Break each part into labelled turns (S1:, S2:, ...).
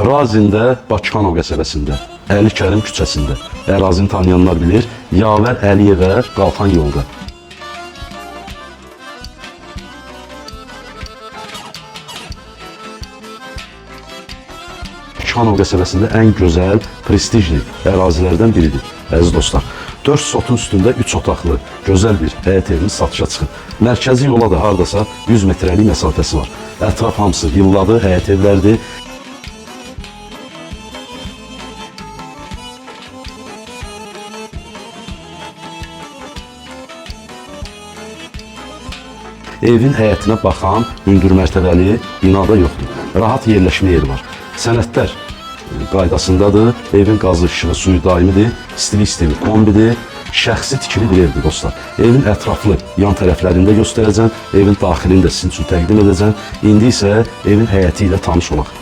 S1: Razində, Bakıxanov qəsəbəsində, Əli Kərim küçəsində. Ərazini tanıyanlar bilir. Yavər Əliyevə qalxan yolda. Bakıxanov qəsəbəsində ən gözəl, prestijli ərazilərdən biridir. Əziz dostlar, 4 sotun üstündə 3 otaqlı, gözəl bir həyət evimiz satışa çıxır. Mərkəzi yola da hardasa 100 metrəlik məsafəsi var. Ətraf hamısı villadır, həyət evlərdir. Evin həyətinə baxan hündür mərtəbəli binada yoxdur. Rahat yerləşmə yeri var. Sənədlər qaydasındadır. Evin qazı, işığı, suyu daimidir. İstilik sistemi kombidir. Şəxsi tikili bir evdir dostlar. Evin ətraflı yan tərəflərində göstərəcəm. Evin daxilini də sizin üçün təqdim edəcəm. İndi isə evin həyəti ilə tanış olaq.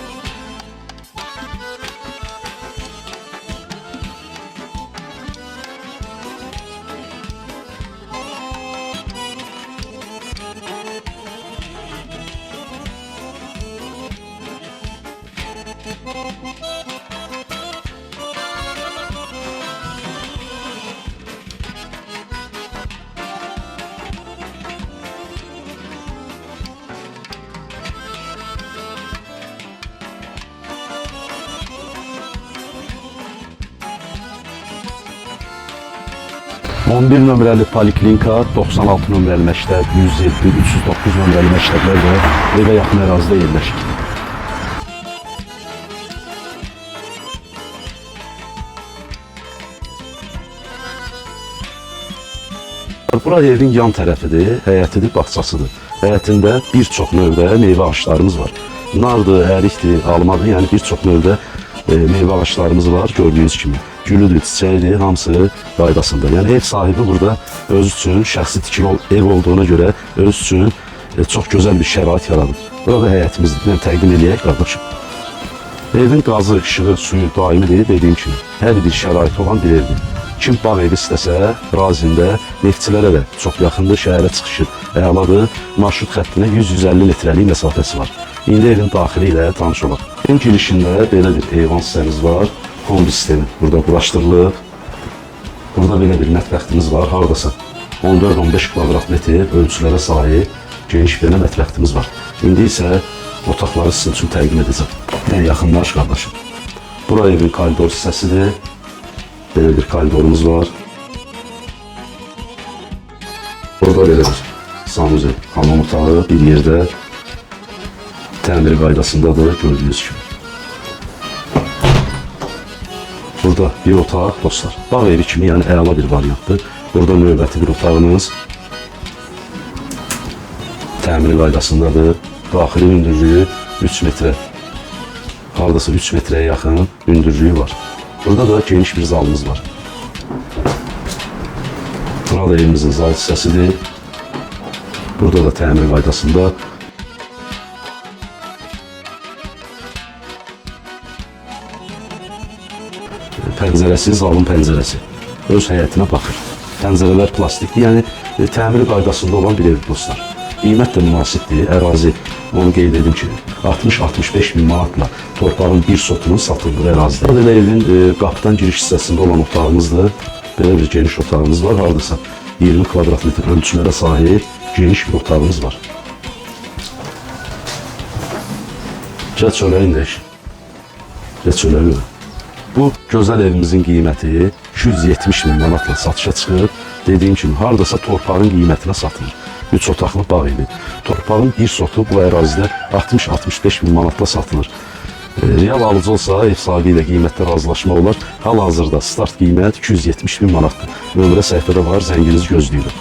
S1: ...11 nömrəli poliklinika, 96 nömrəli məktəb, 107, 309 nömrəli məktəblər də evə yaxın ərazidə yerləşir. Bura evin yan tərəfidir, həyətidir, bağçasıdır. Həyətində bir çox növdə meyvə ağaçlarımız var. Nardır, ərikdir, almadır, yəni bir çox növdə meyvə ağaçlarımız var, gördüyünüz kimi. Gülüdür, çiçəyidir, hamısı qaydasında. Yəni ev sahibi burada öz üçün şəxsi tikili ev olduğuna görə öz üçün çox gözəl bir şərait yaradır. Burada həyətimizdir, mən təqdim edəyək qardaşım. Evin qazı, işığı, suyu daimidir, dediyim kimi. Hər bir şəraiti olan bir evdir. Kim bağ evi istəsə, Razində neftçilərə də çox yaxındır, şəhərə çıxışı əladır. Marşrut xəttinə 100-150 metrəlik məsafəsi var. İndi evin daxili ilə tanış olaq. Evin girişində belə bir eyvan sistemimiz var. Kombi sistemi burada quraşdırılıb. Burada belə bir mətbəxtimiz var, hardasa 14-15 kvadrat metr ölçülərə sahib geniş bir mətbəxtimiz var. İndi isə otaqları sizin üçün təqdim edəcəm. Yəni yaxınlaş qardaşım. Bura evin koridor hissəsidir. Belə bir koridorumuz var. Burada belə bir sanuzel, hamam otağı bir yerdə təmir qaydasındadır, gördüyünüz kimi. Burada bir otaq, dostlar, bağ evi kimi, yəni əla bir variantdır. Burada növbəti bir otağımız təmiri qaydasındadır. Daxili hündürlüyü 3 metrə, hardasa 3 metrəyə yaxın hündürlüyü var. Burada da geniş bir zalımız var. Burada evimizin zal hissəsidir. Burada da təmir qaydasında. Pəncərəsi, zalın pəncərəsi. Öz həyətinə baxır. Pəncərələr plastikdir, yəni təmiri qaydasında olan bir ev dostlar. Qiymət də münasibdir, ərazi, onu qeyd edim ki, 60-65 min manatla torpağın bir sotunun satıldığı ərazidə. Burada evin qapıdan giriş hissəsində olan otağımızdır. Belə bir geniş otağımız var, hardasa 20 kvadrat metr ölçülərə sahib geniş bir otağımız var. Gəl çöləyin də işin. Gəl çöləyin. Bu gözəl evimizin qiyməti 270 min manatla satışa çıxıb. Dediyim kimi, hardasa torpağın qiymətinə satılır. 3 otaqlı bağ evi. Torpağın bir sotu bu ərazidə 60-65 min manatla satılır. Real alıcı olsa ev sahibi ilə qiymətdə razılaşma olar. Hal-hazırda start qiymət 270 min manatdır. Nömrə səhifədə var, zənginizi gözləyirik.